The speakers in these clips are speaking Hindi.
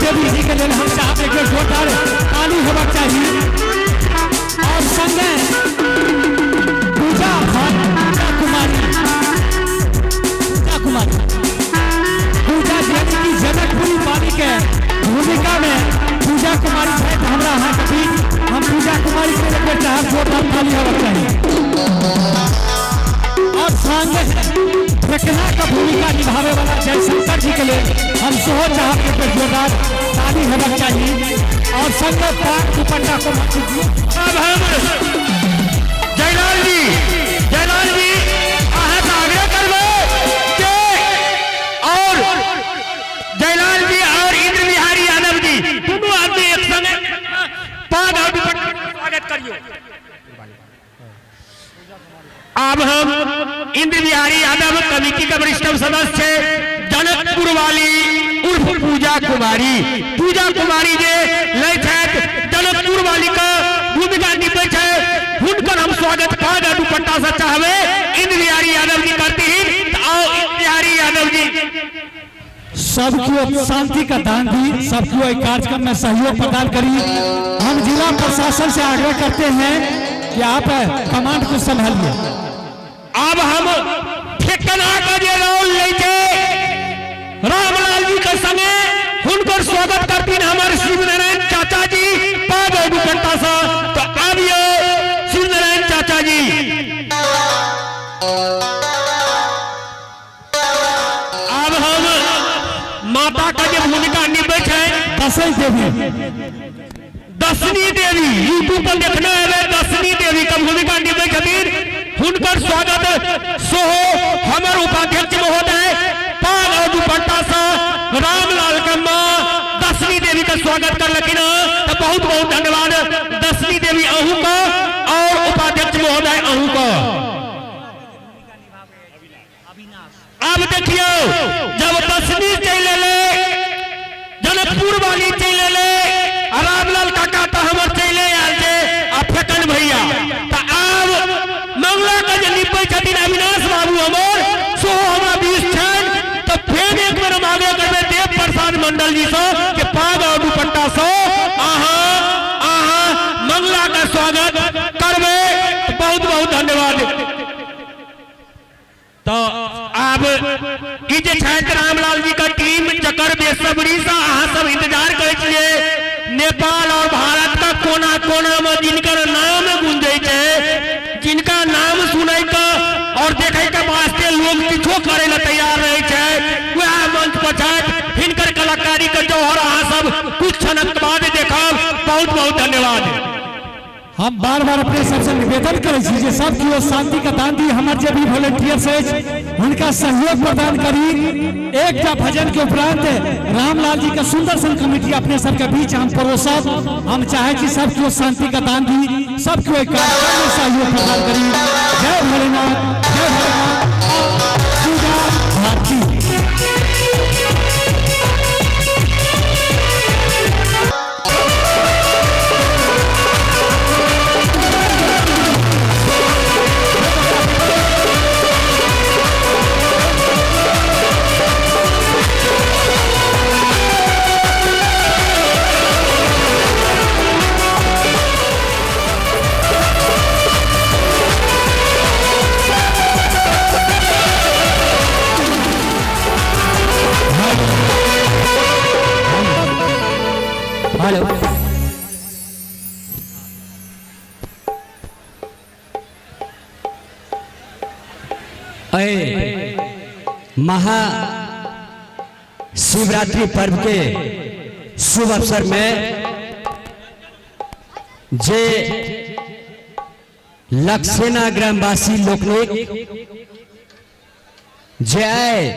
देवी जी के लिए हम चाहते हैं कि जोरदार ताली होना चाहिए। और संगे पूजा कुमारी पूजा जी की जनकपुरी पानी के भूमिका में पूजा कुमारी है। हमारा हाथ भी हम पूजा कुमारी के लिए चाहे जोरदार ताली होना चाहिए। और संगे फेकना का भूमिका निभावे वाला जयशंकर जी के लिए हम सोहो चाहते हैं जोरदार ताली होना चाहिए। और संगे पाक दुपट्टा को अब हम जयलाल जी आहत आग्रह करबो के और जयलाल जी और इंद्र बिहारी यादव जी दोनों आदमी एक संग पाक और दुपट्टा का स्वागत करियो। अब हम इंद्र बिहारी यादव कमेटी का वरिष्ठ सदस्य जनकपुर वाली उर्फ पूजा कुमारी जे ले जनकपुर वाली का भूमिका निभे हुनकर हम स्वागत पाग दुपट्टा से चाहवे इंद्र बिहारी यादव जी करती ही आओ इंद्र बिहारी यादव जी सबको शांति का दान दी, सबको एक कार्यक्रम में सहयोग प्रदान करी। हम जिला प्रशासन से आग्रह करते हैं कि आप कमांड को संभालिए। अब हम ठेकेदार का जे रोल लेके रामलाल जी के संगे हुनकर स्वागत करती हमारे शिवनारायण चाचा जी पाग दुपट्टा सा। तो अब ये शिवनारायण चाचा जी अब हम माता का जो भूमिका निभे दसनी देवी यूट्यूब पर देखना है दसनी देवी का भूमिका निभे खातिर हुनकर स्वागत सोहो हमारे उपाध्यक्ष महोदय पाग और दुपट्टा सा रामलाल का मां दसनी देवी का स्वागत कर लकिन। तो बहुत बहुत धन्यवाद दसनी देवी अहू का और उपाध्यक्ष महोदय अहू का। अब देखियो जब दसनी चले ले जनकपुर वाली चले ले रामलाल काका तो हमर चले आल जे फेकन भैया तो अब मंगला का जो निपे छथिन अविनाश बाबू हमर सो हमरा बीच छन। तो फिर एक बार हम आगे करबे देव प्रसाद मंडल जी से के पाग और दुपट्टा से आहा मंगला का स्वागत करबे। बहुत बहुत धन्यवाद। तो अब ई जे छात्र रामलाल जी का टीम जकर बेसब्री से आहा सब इंतजार करे छिए नेपाल और भारत का कोना कोना में जिनकर नाम गूंजे छे जिनका नाम सुने का और देखे के वास्ते लोग पीछो करे ला तैयार रहे छे वह मंच पर छे हिनकर कलाकारी का जौहर आहा सब कुछ क्षणक बाद देखा। बहुत बहुत धन्यवाद। हम बार बार अपने सबसे निवेदन करे छी सबकी ओर शांति का दान दी। हमारे जो भी वॉलंटियर्स है उनका सहयोग प्रदान करी। एक भजन के उपरांत रामलाल जी का सुंदर सन कमेटी अपने सबके बीच हम परोसब। हम चाहे कि सबकी ओर शांति का दान दी, सबको एक कार्यक्रम में सहयोग प्रदान करी। जय भोलेनाथ, जय भोलेनाथ, पूजा भारती। हेलो महा शिवरात्रि पर्व के शुभ अवसर में जे लक्सेना ग्रामवासी लोकनिक जय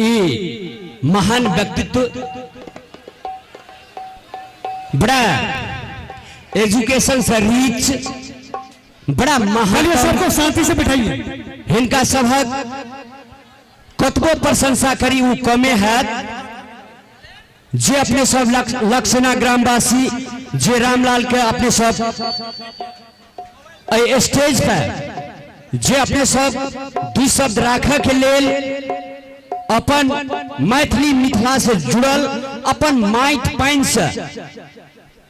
ई महान व्यक्तित्व बड़ा एजुकेशन से रीच बड़ा महान सबको शांति से बैठाइए। इनका सबक कतबो प्रशंसा करी वो कमे है। जे अपने सब लक्सेना ग्रामवासी जे रामलाल के अपने सब स्टेज पर जे अपने सब दू शब्द राखे के लेल अपन मैथिली मिथिला से जुड़ल अपन माटि पानि से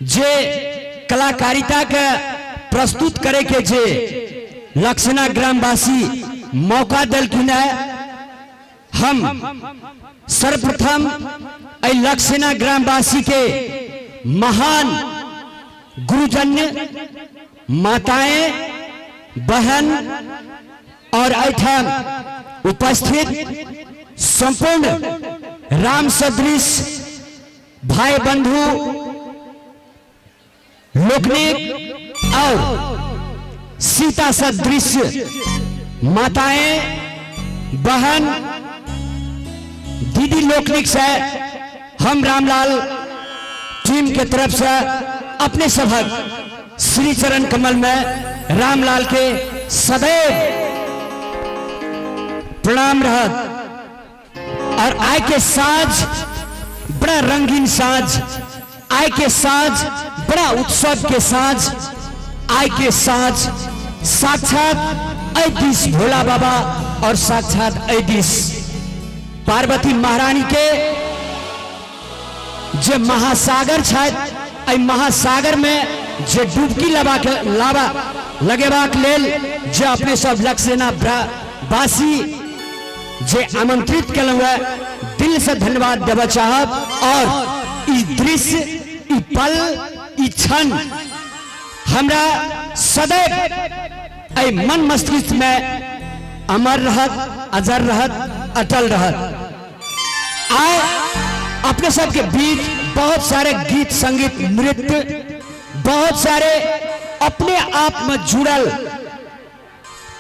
जे कलाकारिता के प्रस्तुत करे के जे लक्षणा ग्रामवासी मौका देलखिन है, हम सर्वप्रथम लक्षणा ग्रामवासी के महान गुरुजन्य माताएं बहन और ऐठाम उपस्थित संपूर्ण राम सदृश भाई बंधु लोकनिक और सीता सदृश माताएं बहन दीदी लोकनिक से हम रामलाल टीम के तरफ से अपने सभक श्री चरण कमल में रामलाल के सदैव प्रणाम रहत। और आय के साज बड़ा रंगीन साज, आय के साज बड़ा उत्सव के साज, आय के साज साक्षात ऐदिस भोला बाबा और साक्षात ऐदिस पार्वती महारानी के जे महासागर छथि, एहि महासागर में जे डुबकी लावा लगेबाक लेल जे अपने सब लक्षणा वासी जे आमंत्रित केलहुँ है, दिल से धन्यवाद देना चाहब। और ई दृश्य, ई पल, ई क्षण हमरा सदैव एहि मन मस्तिष्क में अमर रहत, अजर रहत, अटल रहत। आय अपने सबके बीच बहुत सारे गीत संगीत नृत्य, बहुत सारे अपने आप में जुड़ल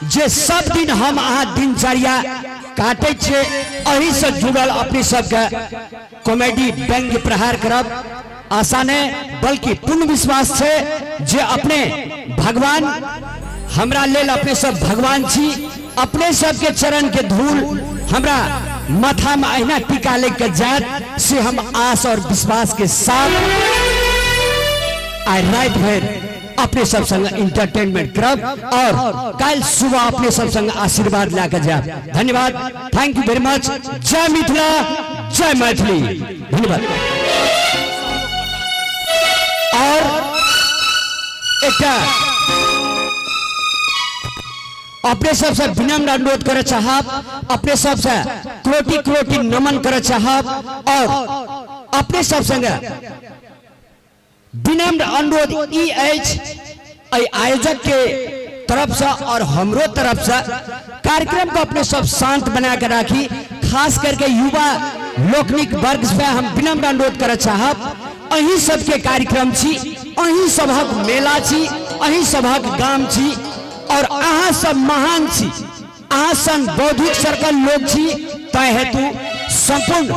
जे सब दिन हम अहाँ दिनचर्या काटे छे, अही से जुड़ल अपने सबके कॉमेडी व्यंग्य प्रहार करब आसान है, बल्कि पूर्ण विश्वास है जे अपने भगवान हमरा लेल अपने सब भगवान छी। अपने सबके चरण के धूल हमरा माथा में अहिना टीका लेकर जात से हम आस और विश्वास के साथ आज रात भर अपने सब संग इंटरटेनमेंट करब और कल सुबह अपने सब संग आशीर्वाद लेकर जाब। धन्यवाद, थैंक यू वेरी मच। जय मिथिला, जय मैथिली। धन्यवाद। और एक अपने सबसे विनम्र अनुरोध करे चाहब, अपने सबसे कोटि कोटि नमन करे चाहब और अपने सब संग विनम्र अनुरोध ई आयोजक के तरफ से और हमरो तरफ से कार्यक्रम को अपने सब शांत बना कर राखी, खास करके युवा लोकनिक वर्ग से हम विनम्र अनुरोध करे चाहब। अही सबके कार्यक्रम छी, अही सभक मेला छी, अही सभक गाम छी और अहाँ सब महान छी, अहाँ सन बौद्धिक सर्कल लोग छी। तय हेतु संपूर्ण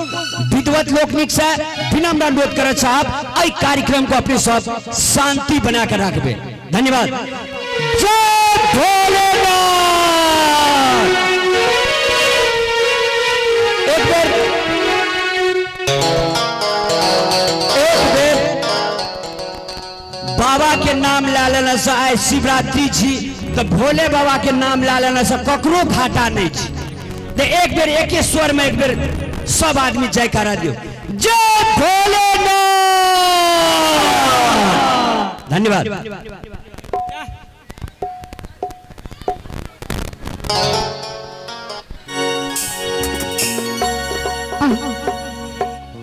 विद्वत लोकनिक से विनम्र अनुरोध करे चाहब एहि कार्यक्रम को अपने सब शांति बना कर रखबे। धन्यवाद। जय भोलेनाथ। एक बेर बाबा के नाम ला लेना से आइ शिवरात्रि छी, तो भोले बाबा के नाम ला लेना से ककरो घाटा नहीं छी। एक बेर एक स्वर में एक बेर सब आदमी जयकारा दियो, जय भोलेनाथ। धन्यवाद।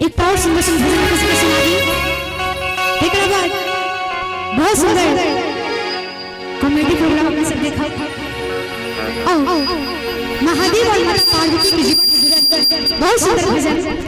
एक और सुंदर सुंदर भजन किसी को सुना दी। एक बार बहुत सुंदर कॉमेडी प्रोग्राम आपने सब देखा। महादेव और माता पार्वती के जीवन बहुत सुंदर भजन।